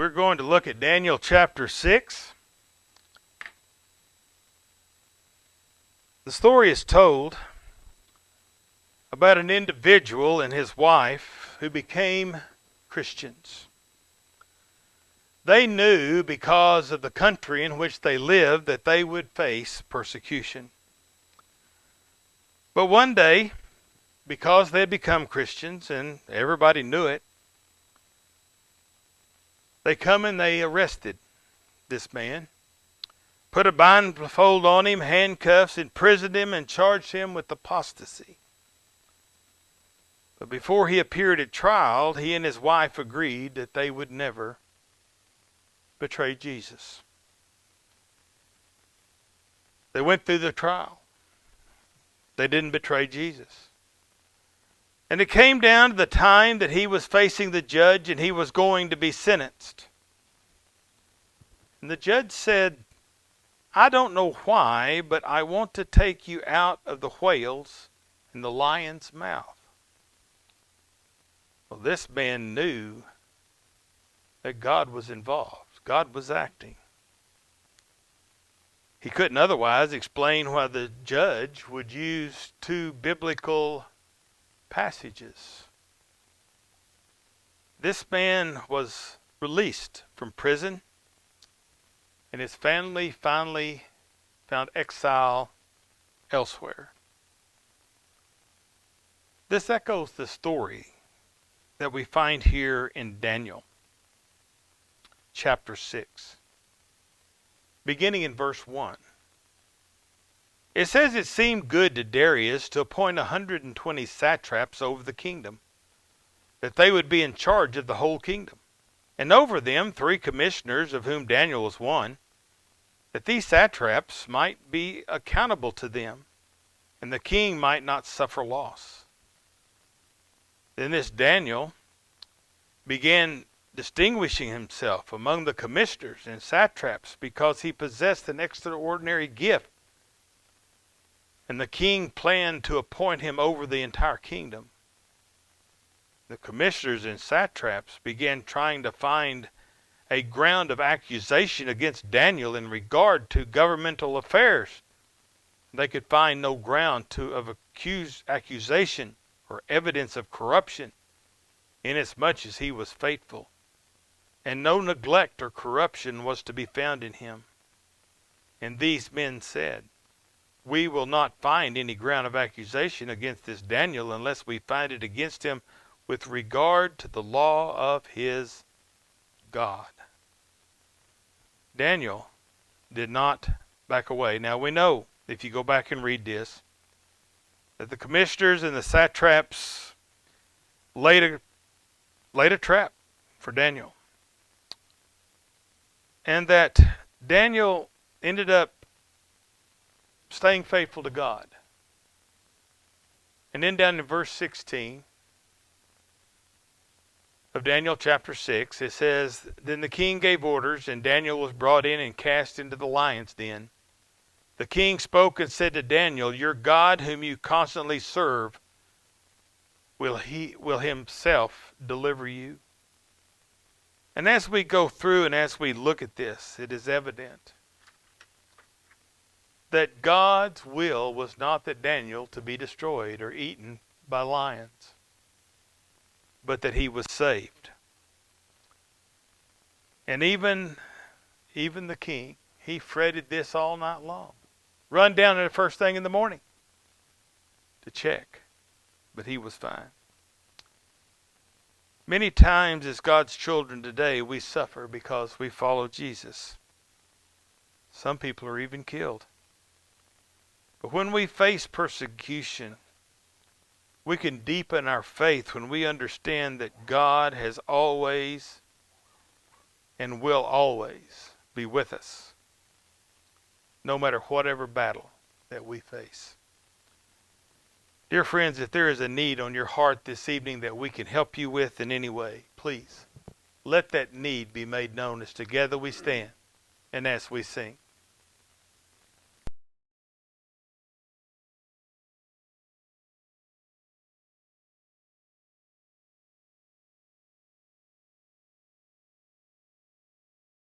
We're going to look at Daniel chapter 6. The story is told about an individual and his wife who became Christians. They knew because of the country in which they lived that they would face persecution. But one day, because they had become Christians and everybody knew it, they come and they arrested this man, put a blindfold on him, handcuffs, imprisoned him, and charged him with apostasy. But before he appeared at trial, he and his wife agreed that they would never betray Jesus. They went through the trial. They didn't betray Jesus. And it came down to the time that he was facing the judge and he was going to be sentenced. And the judge said, I don't know why, but I want to take you out of the whales and the lion's mouth. Well, this man knew that God was involved. God was acting. He couldn't otherwise explain why the judge would use two biblical passages. This man was released from prison, and his family finally found exile elsewhere. This echoes the story that we find here in Daniel chapter 6, beginning in verse 1. It says, it seemed good to Darius to appoint 120 satraps over the kingdom, that they would be in charge of the whole kingdom, and over them 3 commissioners, of whom Daniel was one, that these satraps might be accountable to them, and the king might not suffer loss. Then this Daniel began distinguishing himself among the commissioners and satraps because he possessed an extraordinary gift. And the king planned to appoint him over the entire kingdom. The commissioners and satraps began trying to find a ground of accusation against Daniel in regard to governmental affairs. They could find no ground of accusation or evidence of corruption, inasmuch as he was faithful, and no neglect or corruption was to be found in him. And these men said, we will not find any ground of accusation against this Daniel unless we find it against him with regard to the law of his God. Daniel did not back away. Now we know, if you go back and read this, that the commissioners and the satraps laid a trap for Daniel. And that Daniel ended up staying faithful to God. And then down in verse 16 of Daniel chapter 6, it says, then the king gave orders, and Daniel was brought in and cast into the lion's den. The king spoke and said to Daniel, your God whom you constantly serve, will himself deliver you? And as we go through and as we look at this, it is evident that God's will was not that Daniel to be destroyed or eaten by lions, but that he was saved. And even the king, he fretted this all night long. Run down the first thing in the morning to check, but he was fine. Many times as God's children today, we suffer because we follow Jesus. Some people are even killed. But when we face persecution, we can deepen our faith when we understand that God has always and will always be with us, no matter whatever battle that we face. Dear friends, if there is a need on your heart this evening that we can help you with in any way, please let that need be made known as together we stand and as we sing.